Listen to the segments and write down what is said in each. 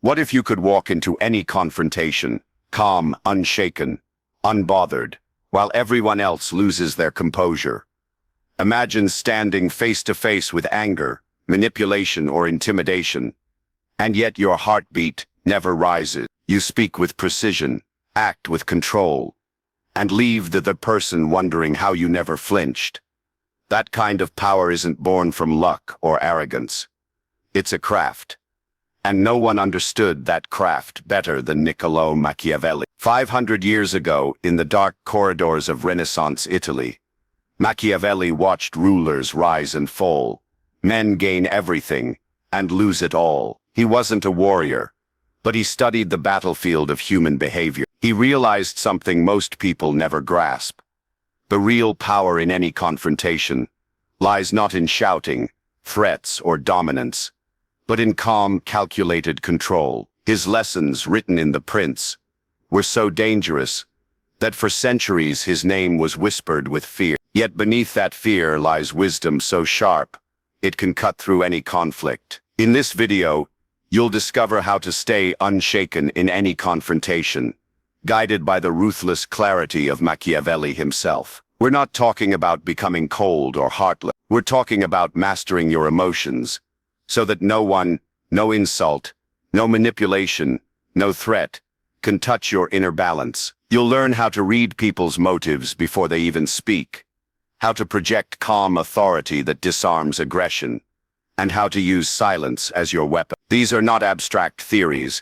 What if you could walk into any confrontation, calm, unshaken, unbothered, while everyone else loses their composure? Imagine standing face to face with anger, manipulation, or intimidation, and yet your heartbeat never rises. You speak with precision, act with control, and leave the person wondering how you never flinched. That kind of power isn't born from luck or arrogance. It's a craft. And no one understood that craft better than Niccolo Machiavelli. 500 years ago, in the dark corridors of Renaissance Italy, Machiavelli watched rulers rise and fall, men gain everything and lose it all. He wasn't a warrior, but he studied the battlefield of human behavior. He realized something most people never grasp. The real power in any confrontation lies not in shouting, threats, or dominance, but in calm, calculated control. His lessons, written in the prints, were so dangerous that for centuries his name was whispered with fear. Yet beneath that fear lies wisdom so sharp, it can cut through any conflict. In this video, you'll discover how to stay unshaken in any confrontation, guided by the ruthless clarity of Machiavelli himself. We're not talking about becoming cold or heartless. We're talking about mastering your emotions, so that no insult, no manipulation, no threat can touch your inner balance. You'll learn how to read people's motives before they even speak, how to project calm authority that disarms aggression, and how to use silence as your weapon. These are not abstract theories.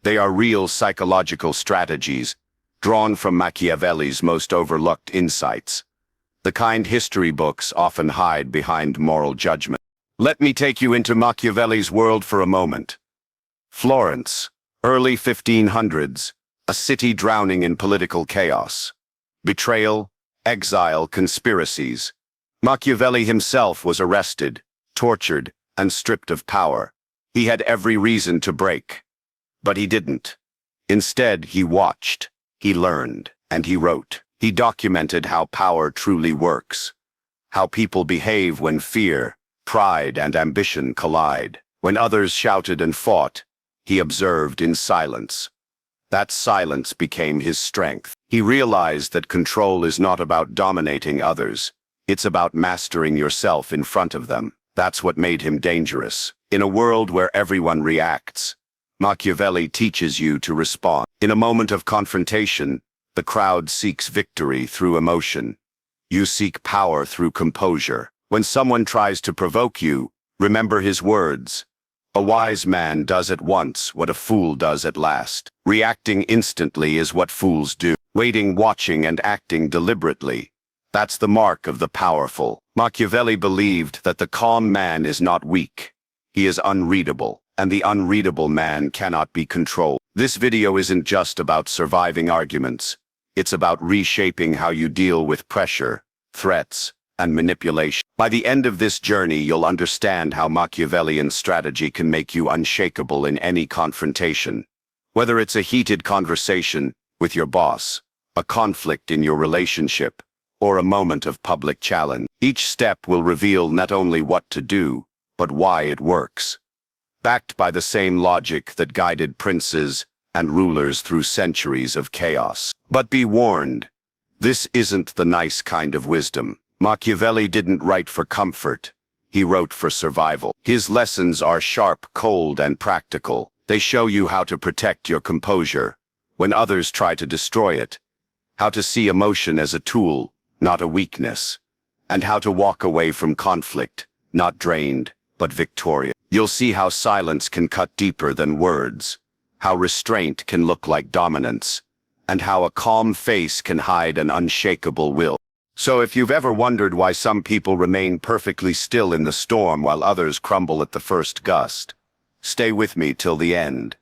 They are real psychological strategies, drawn from Machiavelli's most overlooked insights, the kind history books often hide behind moral judgment. Let me take you into Machiavelli's world for a moment. Florence, early 1500s, a city drowning in political chaos. Betrayal, exile, conspiracies. Machiavelli himself was arrested, tortured, and stripped of power. He had every reason to break. But he didn't. Instead, he watched, he learned, and he wrote. He documented how power truly works, how people behave when fear, pride, and ambition collide. When others shouted and fought, he observed in silence. That silence became his strength. He realized that control is not about dominating others. It's about mastering yourself in front of them. That's what made him dangerous. In a world where everyone reacts, Machiavelli teaches you to respond. In a moment of confrontation, the crowd seeks victory through emotion. You seek power through composure. When someone tries to provoke you, remember his words. A wise man does at once what a fool does at last. Reacting instantly is what fools do. Waiting, watching, and acting deliberately. That's the mark of the powerful. Machiavelli believed that the calm man is not weak. He is unreadable, and the unreadable man cannot be controlled. This video isn't just about surviving arguments. It's about reshaping how you deal with pressure, threats, and manipulation. By the end of this journey, you'll understand how Machiavellian strategy can make you unshakable in any confrontation. Whether it's a heated conversation with your boss, a conflict in your relationship, or a moment of public challenge, each step will reveal not only what to do, but why it works. Backed by the same logic that guided princes and rulers through centuries of chaos. But be warned, this isn't the nice kind of wisdom. Machiavelli didn't write for comfort. He wrote for survival. His lessons are sharp, cold, and practical. They show you how to protect your composure when others try to destroy it, how to see emotion as a tool, not a weakness, and how to walk away from conflict, not drained, but victorious. You'll see how silence can cut deeper than words, how restraint can look like dominance, and how a calm face can hide an unshakable will. So if you've ever wondered why some people remain perfectly still in the storm while others crumble at the first gust, stay with me till the end.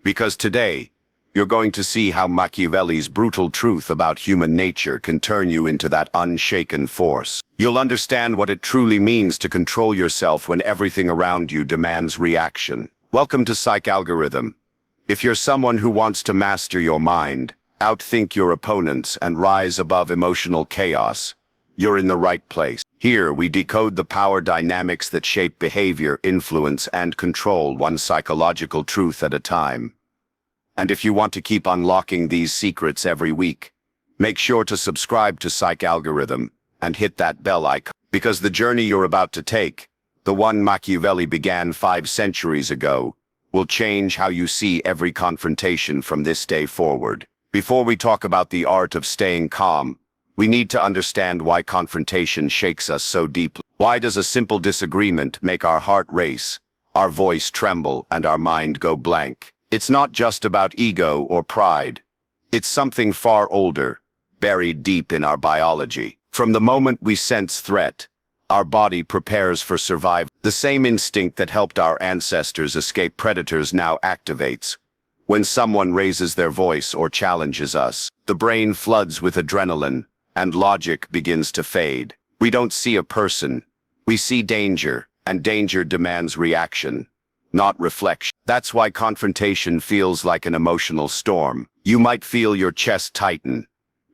Because today, you're going to see how Machiavelli's brutal truth about human nature can turn you into that unshaken force. You'll understand what it truly means to control yourself when everything around you demands reaction. Welcome to Psych Algorithm. If you're someone who wants to master your mind, outthink your opponents, and rise above emotional chaos, you're in the right place. Here, we decode the power dynamics that shape behavior, influence, and control, one psychological truth at a time. And if you want to keep unlocking these secrets every week, make sure to subscribe to Psych Algorithm and hit that bell icon, because the journey you're about to take, the one Machiavelli began 5 centuries ago, will change how you see every confrontation from this day forward. Before we talk about the art of staying calm, we need to understand why confrontation shakes us so deeply. Why does a simple disagreement make our heart race, our voice tremble, and our mind go blank? It's not just about ego or pride. It's something far older, buried deep in our biology. From the moment we sense threat, our body prepares for survival. The same instinct that helped our ancestors escape predators now activates. When someone raises their voice or challenges us, the brain floods with adrenaline, and logic begins to fade. We don't see a person. We see danger, and danger demands reaction, not reflection. That's why confrontation feels like an emotional storm. You might feel your chest tighten,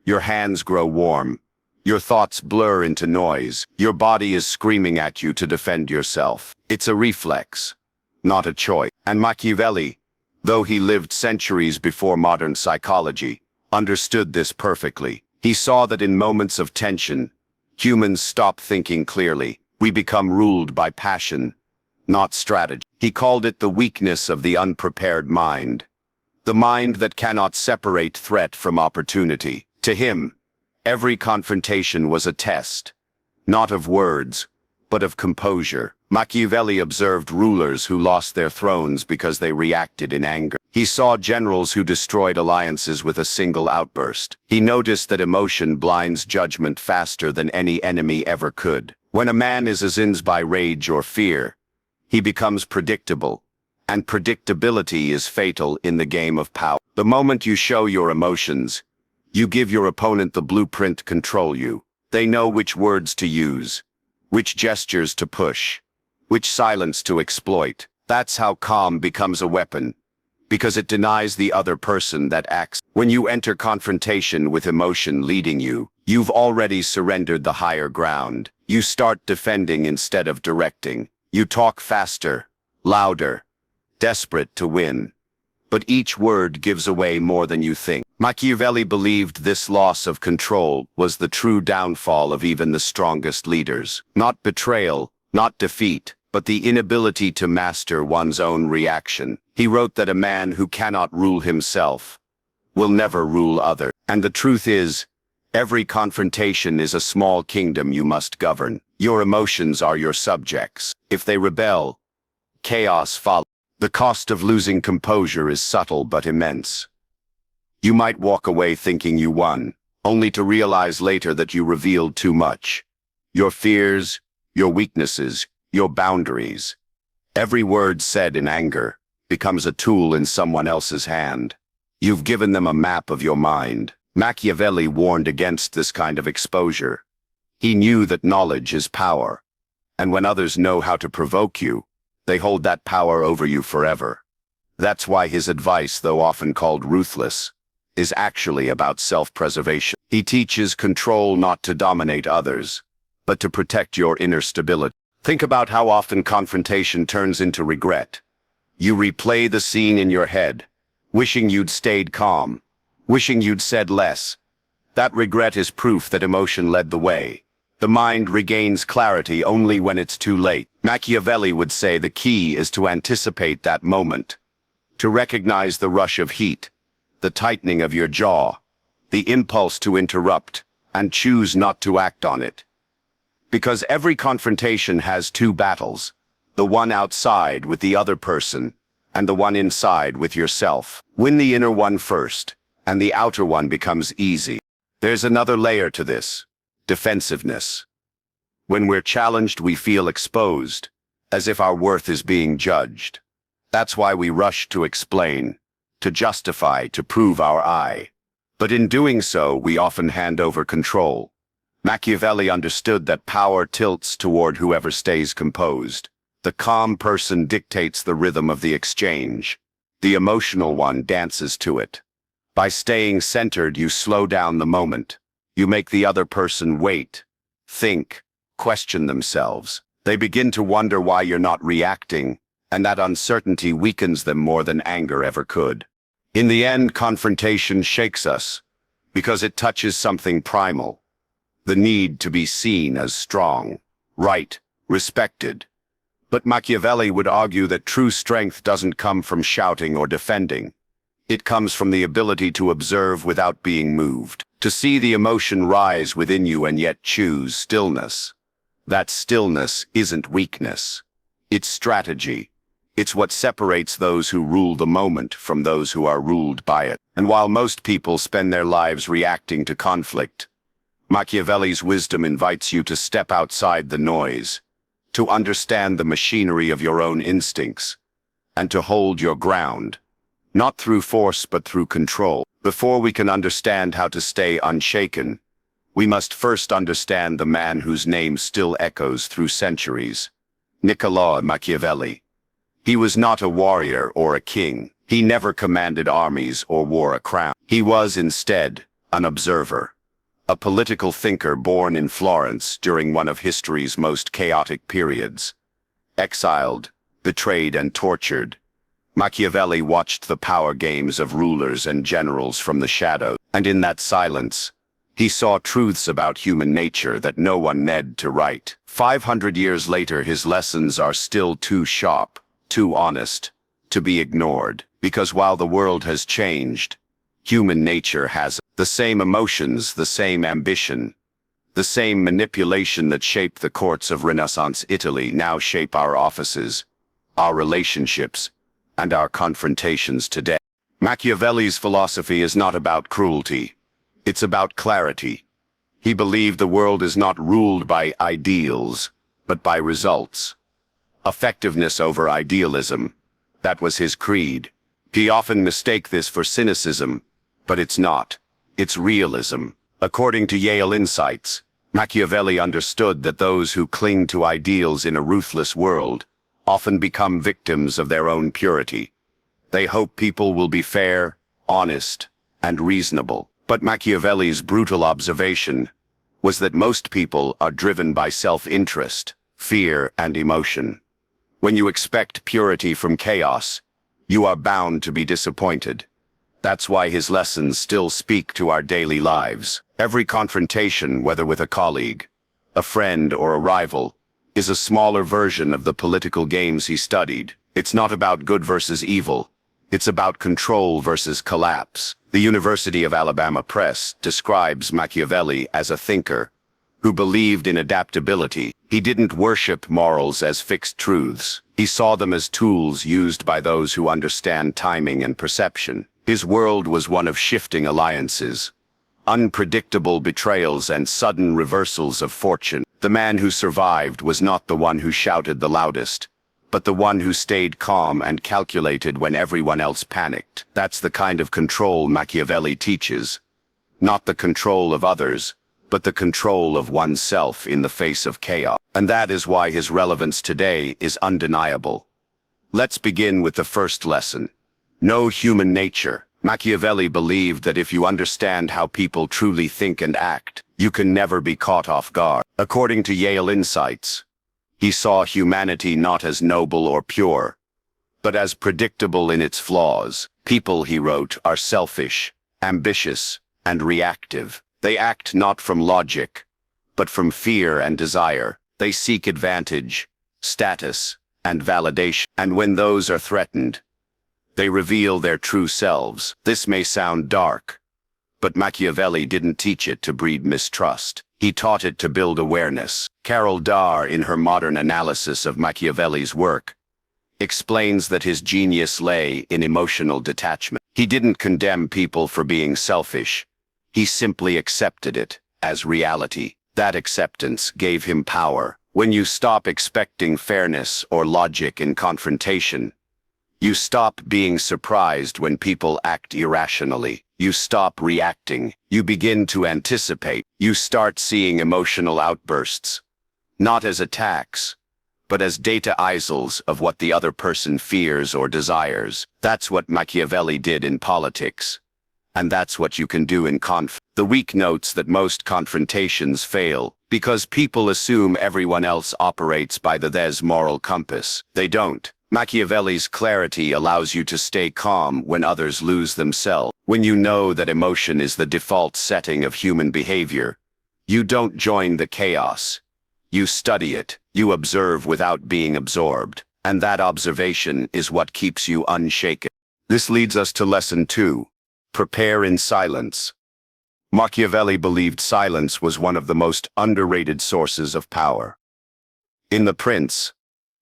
your hands grow warm, your thoughts blur into noise. Your body is screaming at you to defend yourself. It's a reflex, not a choice. And Machiavelli, though he lived centuries before modern psychology, understood this perfectly. He saw that in moments of tension, humans stop thinking clearly. We become ruled by passion, not strategy. He called it the weakness of the unprepared mind, the mind that cannot separate threat from opportunity. To him, every confrontation was a test, not of words, but of composure. Machiavelli observed rulers who lost their thrones because they reacted in anger. He saw generals who destroyed alliances with a single outburst. He noticed that emotion blinds judgment faster than any enemy ever could. When a man is assailed by rage or fear, he becomes predictable, and predictability is fatal in the game of power. The moment you show your emotions, you give your opponent the blueprint to control you. They know which words to use, which gestures to push, which silence to exploit. That's how calm becomes a weapon, because it denies the other person that acts. When you enter confrontation with emotion leading you, you've already surrendered the higher ground. You start defending instead of directing. You talk faster, louder, desperate to win. But each word gives away more than you think. Machiavelli believed this loss of control was the true downfall of even the strongest leaders. Not betrayal, not defeat, but the inability to master one's own reaction. He wrote that a man who cannot rule himself will never rule others. And the truth is, every confrontation is a small kingdom you must govern. Your emotions are your subjects. If they rebel, chaos follows. The cost of losing composure is subtle but immense. You might walk away thinking you won, only to realize later that you revealed too much. Your fears, your weaknesses, your boundaries. Every word said in anger becomes a tool in someone else's hand. You've given them a map of your mind. Machiavelli warned against this kind of exposure. He knew that knowledge is power, and when others know how to provoke you, they hold that power over you forever. That's why his advice, though often called ruthless, is actually about self-preservation. He teaches control not to dominate others, but to protect your inner stability. Think about how often confrontation turns into regret. You replay the scene in your head, wishing you'd stayed calm, wishing you'd said less. That regret is proof that emotion led the way. The mind regains clarity only when it's too late. Machiavelli would say the key is to anticipate that moment, to recognize the rush of heat, the tightening of your jaw, the impulse to interrupt, and choose not to act on it. Because every confrontation has 2 battles, the one outside with the other person, and the one inside with yourself. Win the inner one first, and the outer one becomes easy. There's another layer to this: defensiveness. When we're challenged, we feel exposed, as if our worth is being judged. That's why we rush to explain, to justify, to prove our eye. But in doing so, we often hand over control. Machiavelli understood that power tilts toward whoever stays composed. The calm person dictates the rhythm of the exchange. The emotional one dances to it. By staying centered, you slow down the moment. You make the other person wait, think, question themselves. They begin to wonder why you're not reacting, and that uncertainty weakens them more than anger ever could. In the end, confrontation shakes us, because it touches something primal, the need to be seen as strong, right, respected. But Machiavelli would argue that true strength doesn't come from shouting or defending. It comes from the ability to observe without being moved, to see the emotion rise within you and yet choose stillness. That stillness isn't weakness. It's strategy. It's what separates those who rule the moment from those who are ruled by it. And while most people spend their lives reacting to conflict, Machiavelli's wisdom invites you to step outside the noise, to understand the machinery of your own instincts, and to hold your ground, not through force but through control. Before we can understand how to stay unshaken, we must first understand the man whose name still echoes through centuries, Niccolò Machiavelli. He was not a warrior or a king. He never commanded armies or wore a crown. He was instead an observer, a political thinker born in Florence during one of history's most chaotic periods. Exiled, betrayed, and tortured, Machiavelli watched the power games of rulers and generals from the shadows, and in that silence, he saw truths about human nature that no one dared to write. 500 years later, his lessons are still too sharp, too honest, to be ignored, because while the world has changed, human nature has the same emotions, the same ambition, the same manipulation that shaped the courts of Renaissance Italy now shape our offices, our relationships, and our confrontations today. Machiavelli's philosophy is not about cruelty. It's about clarity. He believed the world is not ruled by ideals, but by results. Effectiveness over idealism. That was his creed. He often mistakes this for cynicism, but it's not. It's realism. According to Yale Insights, Machiavelli understood that those who cling to ideals in a ruthless world often become victims of their own purity. They hope people will be fair, honest, and reasonable. But Machiavelli's brutal observation was that most people are driven by self-interest, fear, and emotion. When you expect purity from chaos, you are bound to be disappointed. That's why his lessons still speak to our daily lives. Every confrontation, whether with a colleague, a friend, or a rival, is a smaller version of the political games he studied. It's not about good versus evil. It's about control versus collapse. The University of Alabama Press describes Machiavelli as a thinker who believed in adaptability. He didn't worship morals as fixed truths. He saw them as tools used by those who understand timing and perception. His world was one of shifting alliances, unpredictable betrayals, and sudden reversals of fortune. The man who survived was not the one who shouted the loudest, but the one who stayed calm and calculated when everyone else panicked. That's the kind of control Machiavelli teaches. Not the control of others, but the control of oneself in the face of chaos. And that is why his relevance today is undeniable. Let's begin with the first lesson. Know human nature. Machiavelli believed that if you understand how people truly think and act, you can never be caught off guard. According to Yale Insights, he saw humanity not as noble or pure, but as predictable in its flaws. People, he wrote, are selfish, ambitious, and reactive. They act not from logic, but from fear and desire. They seek advantage, status, and validation. And when those are threatened, they reveal their true selves. This may sound dark, but Machiavelli didn't teach it to breed mistrust. He taught it to build awareness. Carol Darr, in her modern analysis of Machiavelli's work, explains that his genius lay in emotional detachment. He didn't condemn people for being selfish. He simply accepted it as reality. That acceptance gave him power. When you stop expecting fairness or logic in confrontation, you stop being surprised when people act irrationally. You stop reacting. You begin to anticipate. You start seeing emotional outbursts, not as attacks, but as data isles of what the other person fears or desires. That's what Machiavelli did in politics. And that's what you can do in The weak notes that most confrontations fail Because people assume everyone else operates by the theirs moral compass. They don't. Machiavelli's clarity allows you to stay calm when others lose themselves. When you know that emotion is the default setting of human behavior, you don't join the chaos. You study it, you observe without being absorbed, and that observation is what keeps you unshaken. This leads us to lesson 2. Prepare in silence. Machiavelli believed silence was one of the most underrated sources of power. In The Prince,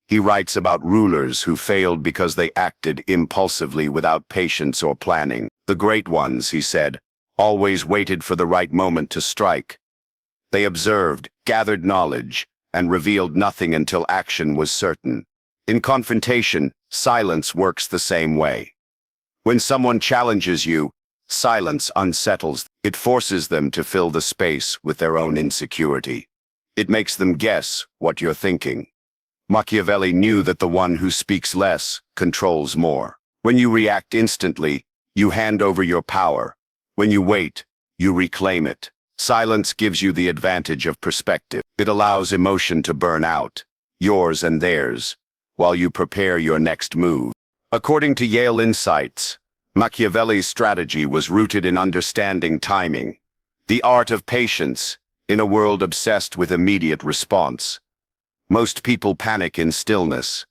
he writes about rulers who failed because they acted impulsively without patience or planning. The great ones, he said, always waited for the right moment to strike. They observed, gathered knowledge, and revealed nothing until action was certain. In Confrontation, silence works the same way. When someone challenges you, silence unsettles them. It forces them to fill the space with their own insecurity. It makes them guess what you're thinking. Machiavelli knew that the one who speaks less controls more. When you react instantly, you hand over your power. When you wait, you reclaim it. Silence gives you the advantage of perspective. It allows emotion to burn out, yours and theirs, while you prepare your next move. According to Yale Insights, Machiavelli's strategy was rooted in understanding timing, the art of patience, in a world obsessed with immediate response. Most people panic in stillness.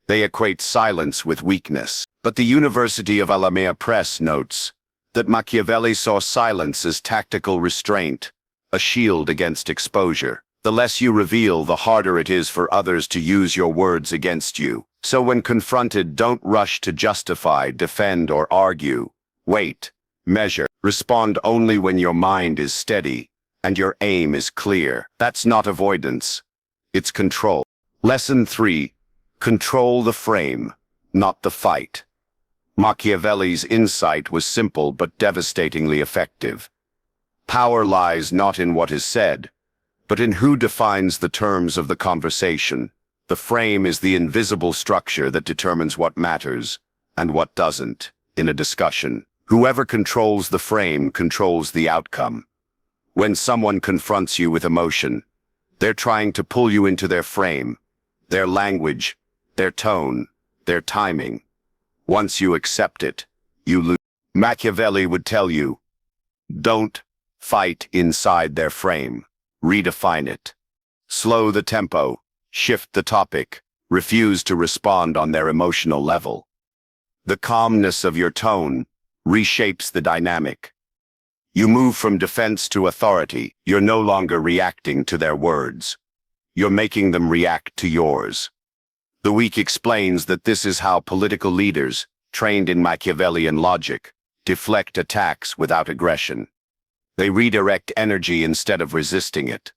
They equate silence with weakness. But the University of Alameda Press notes that Machiavelli saw silence as tactical restraint, a shield against exposure. The less you reveal, the harder it is for others to use your words against you. So when confronted, don't rush to justify, defend, or argue. Wait, measure, respond only when your mind is steady and your aim is clear. That's not avoidance, it's control. Lesson 3. Control the frame, not the fight. Machiavelli's insight was simple but devastatingly effective. Power lies not in what is said, but in who defines the terms of the conversation. The frame is the invisible structure that determines what matters and what doesn't in a discussion. Whoever controls the frame controls the outcome. When someone confronts you with emotion, they're trying to pull you into their frame, their language, their tone, their timing. Once you accept it, you lose. Machiavelli would tell you, don't fight inside their frame. Redefine it. Slow the tempo, shift the topic, refuse to respond on their emotional level. The calmness of your tone reshapes the dynamic. You move from defense to authority. You're no longer reacting to their words. You're making them react to yours. The Week explains that this is how political leaders, trained in Machiavellian logic, deflect attacks without aggression. They redirect energy instead of resisting it.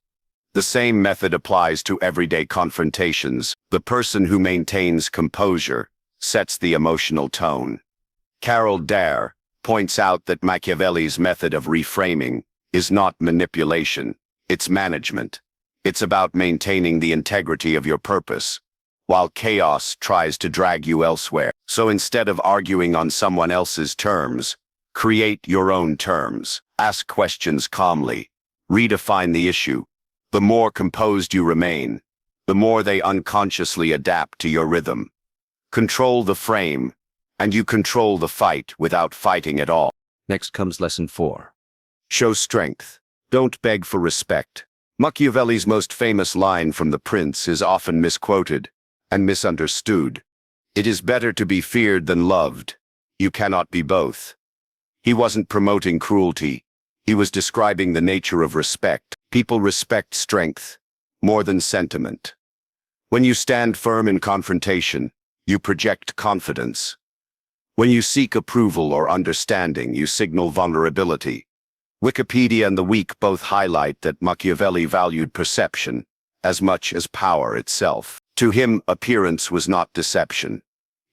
The same method applies to everyday confrontations. The person who maintains composure sets the emotional tone. Carol Dare points out that Machiavelli's method of reframing is not manipulation, it's management. It's about maintaining the integrity of your purpose, while chaos tries to drag you elsewhere. So instead of arguing on someone else's terms, create your own terms. Ask questions calmly. Redefine the issue. The more composed you remain, the more they unconsciously adapt to your rhythm. Control the frame, and you control the fight without fighting at all. Next comes lesson 4. Show strength. Don't beg for respect. Machiavelli's most famous line from The Prince is often misquoted and misunderstood. It is better to be feared than loved. You cannot be both. He wasn't promoting cruelty. He was describing the nature of respect. People respect strength more than sentiment. When you stand firm in confrontation, you project confidence. When you seek approval or understanding, you signal vulnerability. Wikipedia and The Week both highlight that Machiavelli valued perception as much as power itself. To him, appearance was not deception.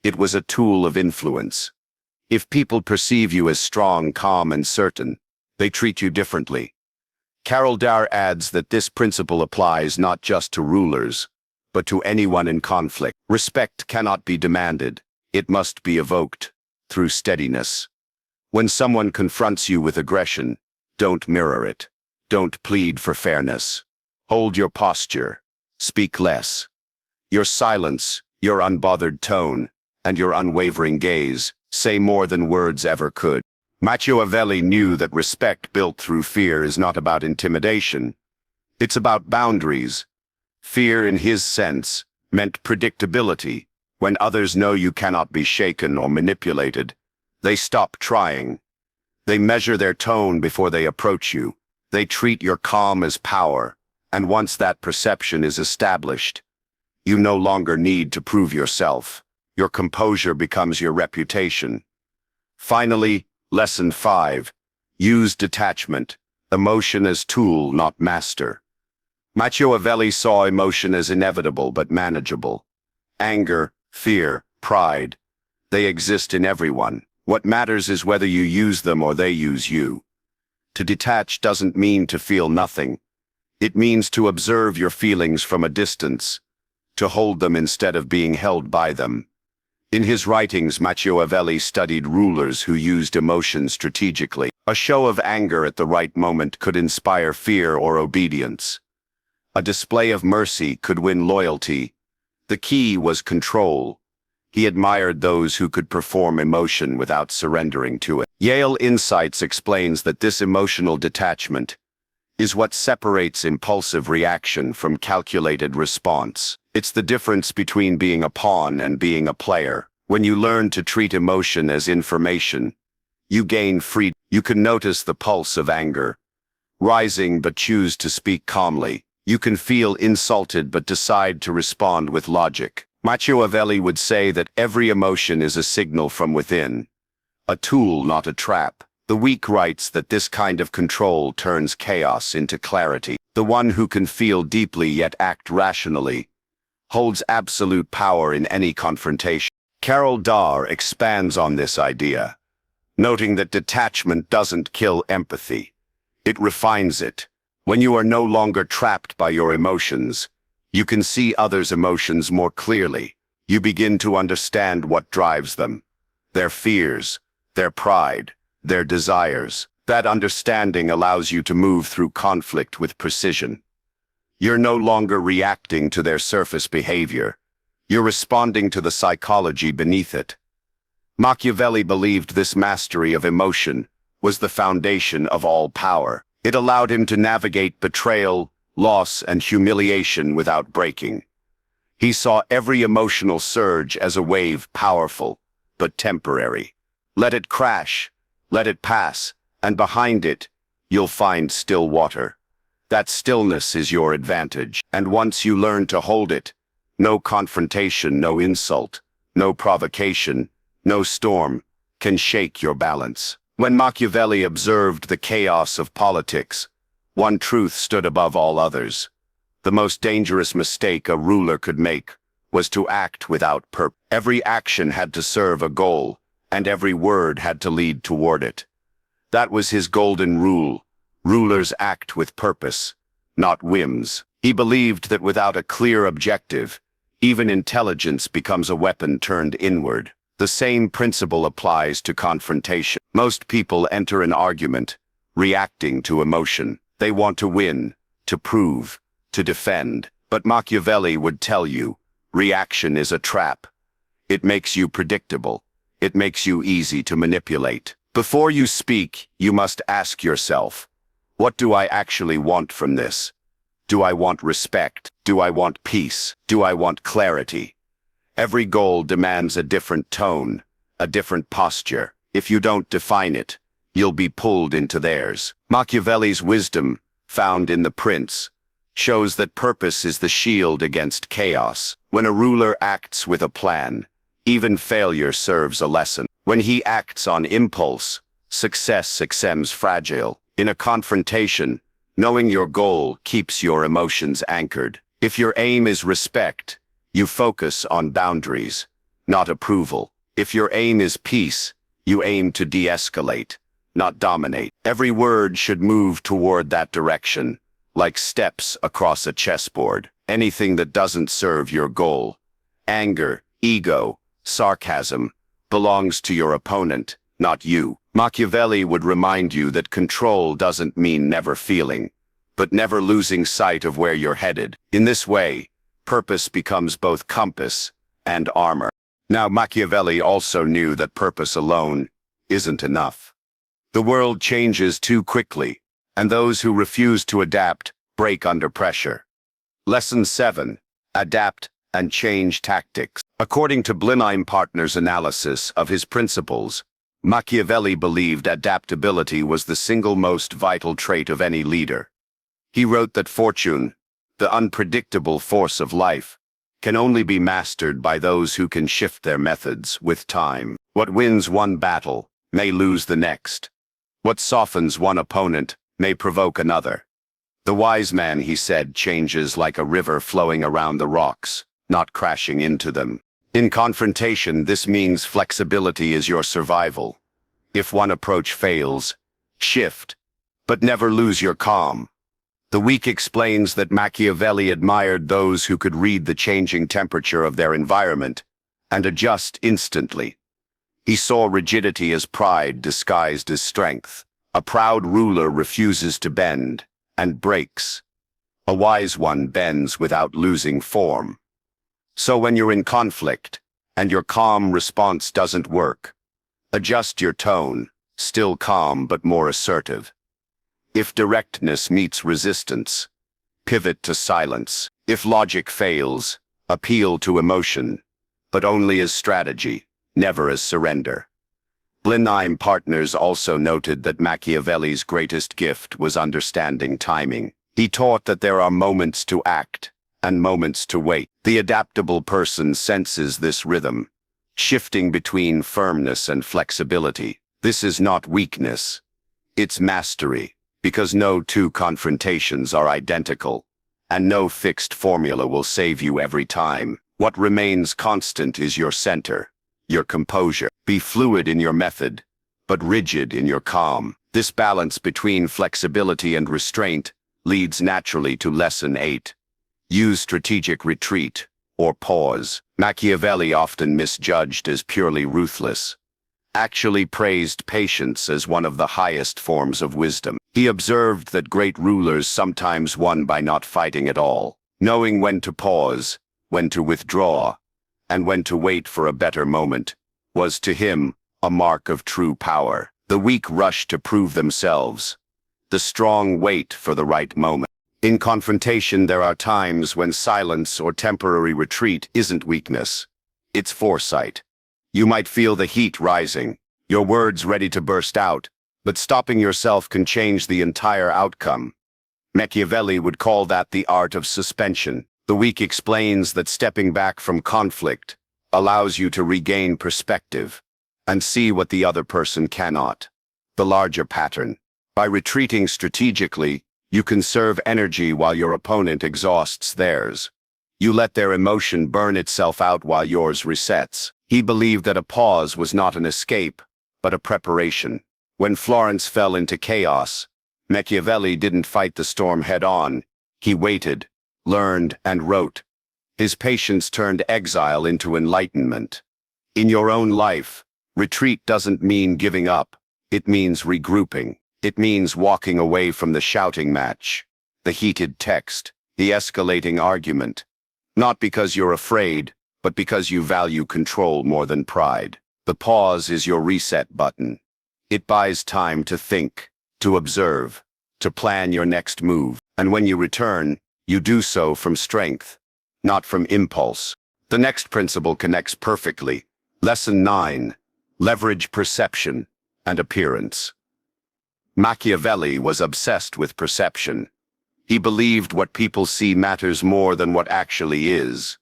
It was a tool of influence. If people perceive you as strong, calm, and certain, they treat you differently. Carol Dare adds that this principle applies not just to rulers, but to anyone in conflict. Respect cannot be demanded. It must be evoked through steadiness. When someone confronts you with aggression, don't mirror it. Don't plead for fairness. Hold your posture. Speak less. Your silence, your unbothered tone, and your unwavering gaze say more than words ever could. Machiavelli knew that respect built through fear is not about intimidation. It's about boundaries. Fear, in his sense, meant predictability. When others know you cannot be shaken or manipulated, they stop trying. They measure their tone before they approach you. They treat your calm as power, and once that perception is established, you no longer need to prove yourself. Your composure becomes your reputation. Finally, Lesson 5. Use detachment. Emotion as tool, not master. Machiavelli saw emotion as inevitable but manageable. Anger, fear, pride. They exist in everyone. What matters is whether you use them or they use you. To detach doesn't mean to feel nothing. It means to observe your feelings from a distance, to hold them instead of being held by them. In his writings, Machiavelli studied rulers who used emotion strategically. A show of anger at the right moment could inspire fear or obedience. A display of mercy could win loyalty. The key was control. He admired those who could perform emotion without surrendering to it. Yale Insights explains that this emotional detachment is what separates impulsive reaction from calculated response. It's the difference between being a pawn and being a player. When you learn to treat emotion as information, you gain freedom. You can notice the pulse of anger, rising but choose to speak calmly. You can feel insulted but decide to respond with logic. Machiavelli would say that every emotion is a signal from within, a tool, not a trap. The weak writes that this kind of control turns chaos into clarity. The one who can feel deeply yet act rationally holds absolute power in any confrontation. Carol Dahr expands on this idea, noting that detachment doesn't kill empathy. It refines it. When you are no longer trapped by your emotions, you can see others' emotions more clearly. You begin to understand what drives them, their fears, their pride, their desires. That understanding allows you to move through conflict with precision. You're no longer reacting to their surface behavior. You're responding to the psychology beneath it. Machiavelli believed this mastery of emotion was the foundation of all power. It allowed him to navigate betrayal, loss, and humiliation without breaking. He saw every emotional surge as a wave, powerful, but temporary. Let it crash, let it pass, and behind it, you'll find still water. That stillness is your advantage, and once you learn to hold it, no confrontation, no insult, no provocation, no storm can shake your balance. When Machiavelli observed the chaos of politics, one truth stood above all others. The most dangerous mistake a ruler could make was to act without purpose. Every action had to serve a goal, and every word had to lead toward it. That was his golden rule. Rulers act with purpose, not whims. He believed that without a clear objective, even intelligence becomes a weapon turned inward. The same principle applies to confrontation. Most people enter an argument reacting to emotion. They want to win, to prove, to defend. But Machiavelli would tell you, reaction is a trap. It makes you predictable. It makes you easy to manipulate. Before you speak, you must ask yourself, what do I actually want from this? Do I want respect? Do I want peace? Do I want clarity? Every goal demands a different tone, a different posture. If you don't define it, you'll be pulled into theirs. Machiavelli's wisdom, found in The Prince, shows that purpose is the shield against chaos. When a ruler acts with a plan, even failure serves a lesson. When he acts on impulse, success seems fragile. In a confrontation, knowing your goal keeps your emotions anchored. If your aim is respect, you focus on boundaries, not approval. If your aim is peace, you aim to de-escalate, not dominate. Every word should move toward that direction, like steps across a chessboard. Anything that doesn't serve your goal, anger, ego, sarcasm, belongs to your opponent, not you. Machiavelli would remind you that control doesn't mean never feeling, but never losing sight of where you're headed. In this way, purpose becomes both compass and armor. Now, Machiavelli also knew that purpose alone isn't enough. The world changes too quickly, and those who refuse to adapt break under pressure. Lesson 7. Adapt and change tactics. According to Blenheim Partners' analysis of his principles, Machiavelli believed adaptability was the single most vital trait of any leader. He wrote that fortune, the unpredictable force of life, can only be mastered by those who can shift their methods with time. What wins one battle may lose the next. What softens one opponent may provoke another. The wise man, he said, changes like a river flowing around the rocks, not crashing into them. In confrontation, this means flexibility is your survival. If one approach fails, shift, but never lose your calm. The weak explains that Machiavelli admired those who could read the changing temperature of their environment and adjust instantly. He saw rigidity as pride disguised as strength. A proud ruler refuses to bend and breaks. A wise one bends without losing form. So when you're in conflict and your calm response doesn't work, adjust your tone, still calm but more assertive. If directness meets resistance, pivot to silence. If logic fails, appeal to emotion, but only as strategy, never as surrender. Blenheim Partners also noted that Machiavelli's greatest gift was understanding timing. He taught that there are moments to act and moments to wait. The adaptable person senses this rhythm, shifting between firmness and flexibility. This is not weakness, it's mastery. Because no two confrontations are identical, and no fixed formula will save you every time. What remains constant is your center, your composure. Be fluid in your method, but rigid in your calm. This balance between flexibility and restraint leads naturally to Lesson 8. Use strategic retreat, or pause. Machiavelli, often misjudged as purely ruthless, actually praised patience as one of the highest forms of wisdom. He observed that great rulers sometimes won by not fighting at all. Knowing when to pause, when to withdraw, and when to wait for a better moment was to him a mark of true power. The weak rush to prove themselves. The strong wait for the right moment. In confrontation, there are times when silence or temporary retreat isn't weakness. It's foresight. You might feel the heat rising, your words ready to burst out, but stopping yourself can change the entire outcome. Machiavelli would call that the art of suspension. The weak explains that stepping back from conflict allows you to regain perspective and see what the other person cannot. The larger pattern. By retreating strategically, you conserve energy while your opponent exhausts theirs. You let their emotion burn itself out while yours resets. He believed that a pause was not an escape, but a preparation. When Florence fell into chaos, Machiavelli didn't fight the storm head-on. He waited, learned, and wrote. His patience turned exile into enlightenment. In your own life, retreat doesn't mean giving up. It means regrouping. It means walking away from the shouting match, the heated text, the escalating argument. Not because you're afraid, but because you value control more than pride. The pause is your reset button. It buys time to think, to observe, to plan your next move. And when you return, you do so from strength, not from impulse. The next principle connects perfectly. Lesson 9. Leverage perception and appearance. Machiavelli was obsessed with perception. He believed what people see matters more than what actually is.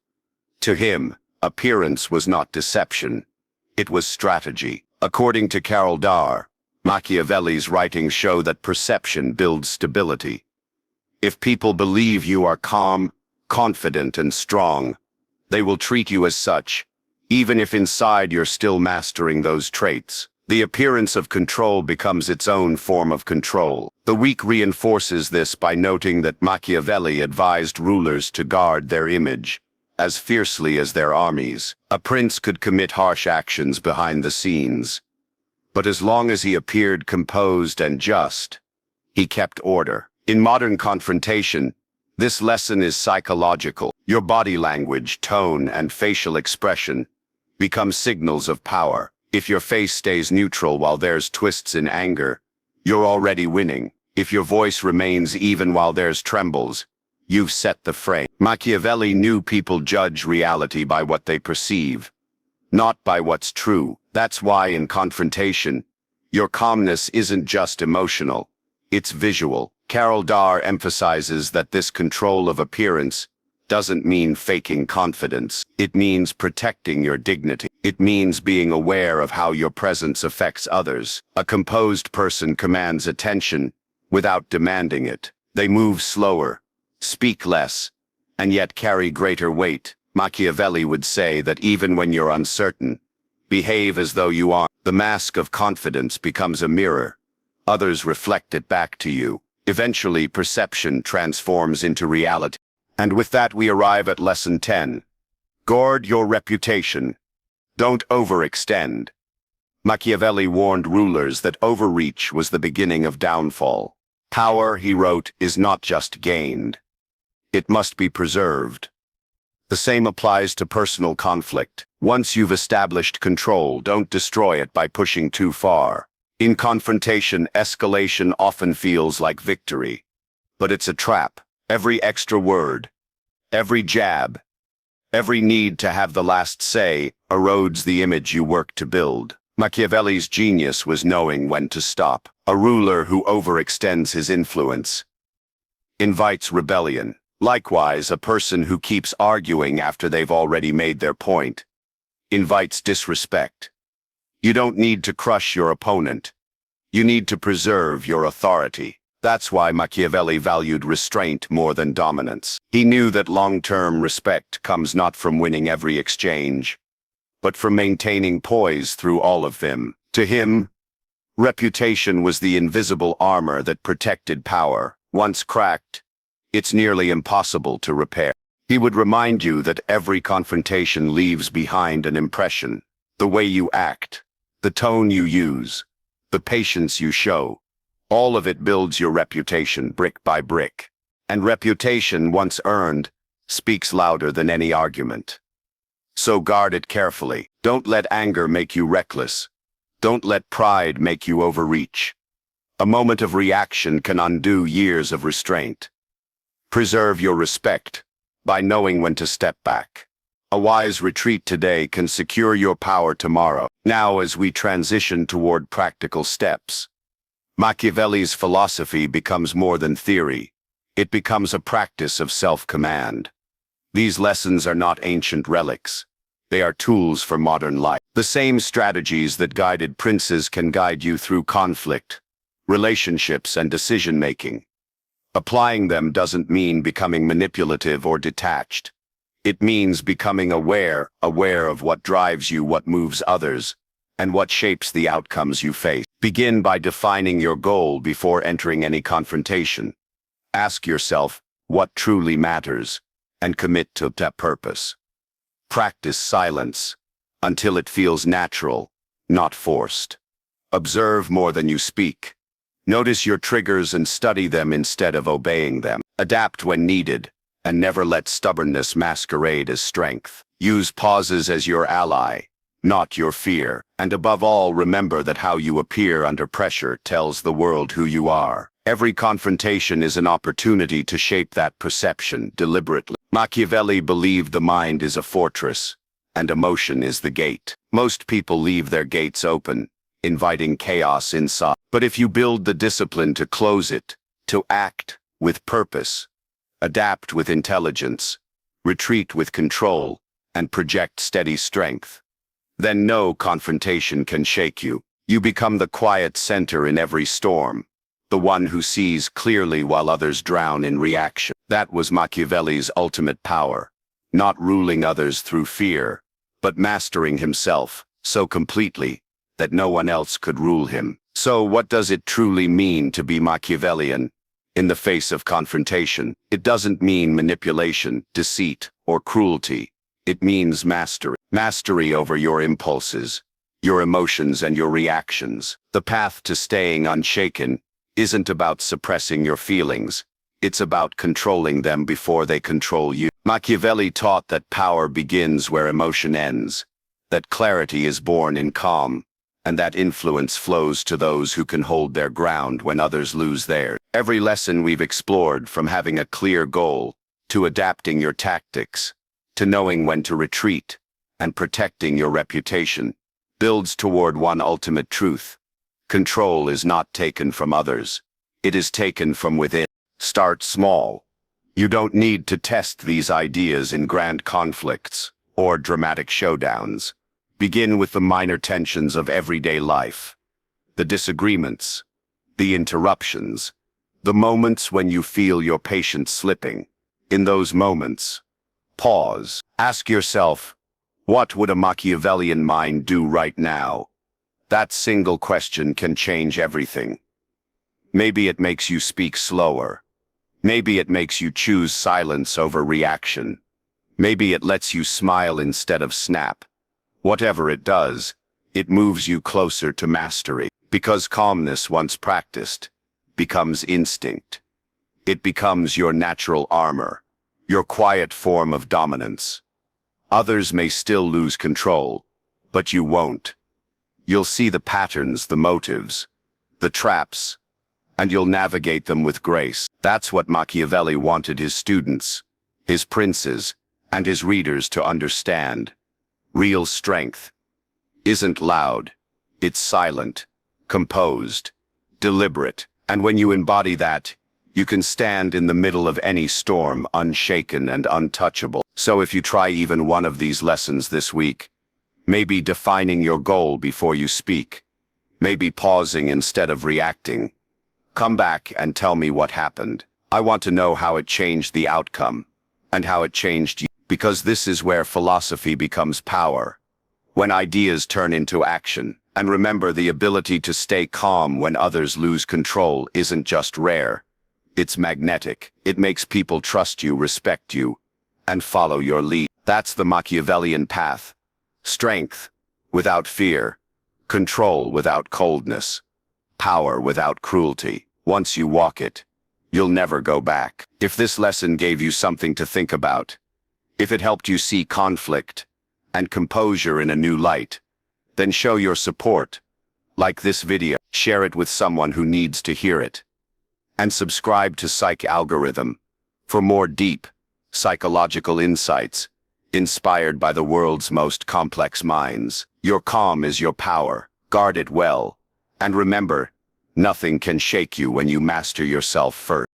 To him, appearance was not deception. It was strategy. According to Carol Darr, Machiavelli's writings show that perception builds stability. If people believe you are calm, confident, and strong, they will treat you as such, even if inside you're still mastering those traits. The appearance of control becomes its own form of control. The weak reinforces this by noting that Machiavelli advised rulers to guard their image as fiercely as their armies. A prince could commit harsh actions behind the scenes, but as long as he appeared composed and just, he kept order. In modern confrontation, this lesson is psychological. Your body language, tone, and facial expression become signals of power. If your face stays neutral while theirs twists in anger, you're already winning. If your voice remains even while theirs trembles, you've set the frame. Machiavelli knew people judge reality by what they perceive, not by what's true. That's why in confrontation, your calmness isn't just emotional, it's visual. Carol Darr emphasizes that this control of appearance doesn't mean faking confidence. It means protecting your dignity. It means being aware of how your presence affects others. A composed person commands attention without demanding it. They move slower, speak less, and yet carry greater weight. Machiavelli would say that even when you're uncertain, behave as though you are. The mask of confidence becomes a mirror. Others reflect it back to you. Eventually, perception transforms into reality. And with that, we arrive at Lesson 10. Guard your reputation. Don't overextend. Machiavelli warned rulers that overreach was the beginning of downfall. Power, he wrote, is not just gained. It must be preserved. The same applies to personal conflict. Once you've established control, don't destroy it by pushing too far. In confrontation, escalation often feels like victory. But it's a trap. Every extra word, every jab, every need to have the last say erodes the image you work to build. Machiavelli's genius was knowing when to stop. A ruler who overextends his influence invites rebellion. Likewise, a person who keeps arguing after they've already made their point invites disrespect. You don't need to crush your opponent. You need to preserve your authority. That's why Machiavelli valued restraint more than dominance. He knew that long-term respect comes not from winning every exchange, but from maintaining poise through all of them. To him, reputation was the invisible armor that protected power. Once cracked, it's nearly impossible to repair. He would remind you that every confrontation leaves behind an impression. The way you act, the tone you use, the patience you show. All of it builds your reputation brick by brick. And reputation, once earned, speaks louder than any argument. So guard it carefully. Don't let anger make you reckless. Don't let pride make you overreach. A moment of reaction can undo years of restraint. Preserve your respect by knowing when to step back. A wise retreat today can secure your power tomorrow. Now, as we transition toward practical steps, Machiavelli's philosophy becomes more than theory. It becomes a practice of self-command. These lessons are not ancient relics. They are tools for modern life. The same strategies that guided princes can guide you through conflict, relationships, and decision-making. Applying them doesn't mean becoming manipulative or detached. It means becoming aware of what drives you, what moves others, and what shapes the outcomes you face. Begin by defining your goal before entering any confrontation. Ask yourself what truly matters and commit to that purpose. Practice silence until it feels natural, not forced. Observe more than you speak. Notice your triggers and study them instead of obeying them. Adapt when needed, and never let stubbornness masquerade as strength. Use pauses as your ally, not your fear. And above all, remember that how you appear under pressure tells the world who you are. Every confrontation is an opportunity to shape that perception deliberately. Machiavelli believed the mind is a fortress, and emotion is the gate. Most people leave their gates open, inviting chaos inside. But if you build the discipline to close it, to act with purpose, adapt with intelligence, retreat with control, and project steady strength, then no confrontation can shake you. You become the quiet center in every storm, the one who sees clearly while others drown in reaction. That was Machiavelli's ultimate power, not ruling others through fear, but mastering himself so completely that no one else could rule him. So what does it truly mean to be Machiavellian in the face of confrontation? It doesn't mean manipulation, deceit, or cruelty. It means mastery. Mastery over your impulses, your emotions, and your reactions. The path to staying unshaken isn't about suppressing your feelings. It's about controlling them before they control you. Machiavelli taught that power begins where emotion ends, that clarity is born in calm, and that influence flows to those who can hold their ground when others lose theirs. Every lesson we've explored, from having a clear goal, to adapting your tactics, to knowing when to retreat, and protecting your reputation, builds toward one ultimate truth. Control is not taken from others. It is taken from within. Start small. You don't need to test these ideas in grand conflicts or dramatic showdowns. Begin with the minor tensions of everyday life, the disagreements, the interruptions, the moments when you feel your patience slipping. In those moments, pause. Ask yourself, what would a Machiavellian mind do right now? That single question can change everything. Maybe it makes you speak slower. Maybe it makes you choose silence over reaction. Maybe it lets you smile instead of snap. Whatever it does, it moves you closer to mastery. Because calmness, once practiced, becomes instinct. It becomes your natural armor, your quiet form of dominance. Others may still lose control, but you won't. You'll see the patterns, the motives, the traps, and you'll navigate them with grace. That's what Machiavelli wanted his students, his princes, and his readers to understand. Real strength isn't loud. It's silent, composed, deliberate. And when you embody that, you can stand in the middle of any storm, unshaken and untouchable. So if you try even one of these lessons this week, maybe defining your goal before you speak, maybe pausing instead of reacting, come back and tell me what happened. I want to know how it changed the outcome and how it changed you, because this is where philosophy becomes power, when ideas turn into action. And remember, the ability to stay calm when others lose control isn't just rare. It's magnetic. It makes people trust you, respect you, and follow your lead. That's the Machiavellian path. Strength without fear, control without coldness, power without cruelty. Once you walk it, you'll never go back. If this lesson gave you something to think about, if it helped you see conflict and composure in a new light, then show your support. Like this video, share it with someone who needs to hear it. And subscribe to Psych Algorithm for more deep psychological insights inspired by the world's most complex minds. Your calm is your power. Guard it well. And remember, nothing can shake you when you master yourself first.